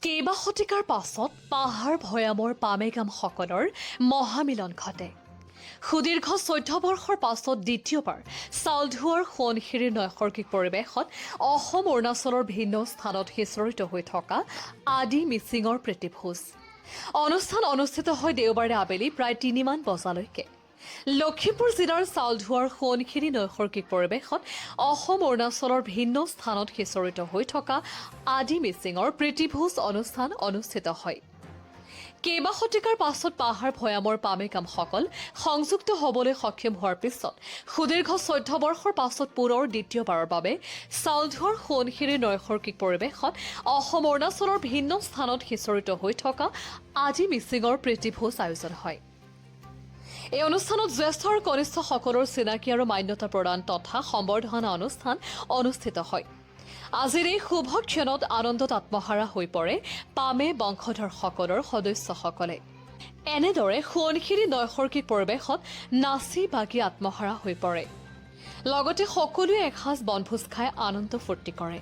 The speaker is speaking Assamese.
কেইবা শতিকাৰ পাছত পাহাৰ ভৈয়ামৰ পামেগামসকলৰ মহামিলন ঘটে। সুদীৰ্ঘ 14 বৰ্ষৰ পাছত দ্বিতীয়বাৰ চাউলধোৱাৰ সোৱণশিৰিৰ নৈসৰ্গিক পৰিৱেশত অসম অৰুণাচলৰ ভিন্ন স্থানত সিঁচৰিত হৈ থকা আদি মিচিঙৰ প্ৰীতিভোজ অনুষ্ঠান অনুষ্ঠিত হয় দেওবাৰে আবেলি প্ৰায় 3 মান বজালৈকে। লখিমপুৰ জিলাৰ চাউলধোৱাৰ সোৱণশিৰি নৈসৰ্গিক পৰিৱেশত অসম অৰুণাচলৰ ভিন্ন স্থানত সিঁচৰিত হৈ থকা আদি মিচিঙৰ প্ৰীতিভোজ অনুষ্ঠান অনুষ্ঠিত হয়। কেইবা শতিকাৰ পাছত পাহাৰ ভৈয়ামৰ পামেগামসকল সংযুক্ত হ'বলৈ সক্ষম হোৱাৰ পিছত সুদীৰ্ঘ 14 বৰ্ষৰ পাছত পুনৰ দ্বিতীয়বাৰৰ বাবে চাউলধোৱাৰ সোৱণশিৰিৰ নৈসৰ্গিক পৰিৱেশত অসম অৰুণাচলৰ ভিন্ন স্থানত সিঁচৰিত হৈ থকা আদি মিচিঙৰ প্ৰীতিভোজ আয়োজন হয়। এই অনুষ্ঠানত জ্যেষ্ঠ আৰু কনিষ্ঠ সকলৰ চিনাকি আৰু মান্যতা প্ৰদান তথা সম্বৰ্ধনা অনুষ্ঠান অনুষ্ঠিত হয়। আজিৰ এই শুভ ক্ষণত আনন্দত আত্মহাৰা হৈ পৰে পামে বংশধৰসকলৰ সদস্যসকলে। এনেদৰে সোৱণশিৰি নৈসৰ্গিক পৰিৱেশত নাচি বাগি আত্মহাৰা হৈ পৰে। লগতে সকলোৱে এসাঁজ বনভোজ খাই আনন্দ ফূৰ্তি কৰে।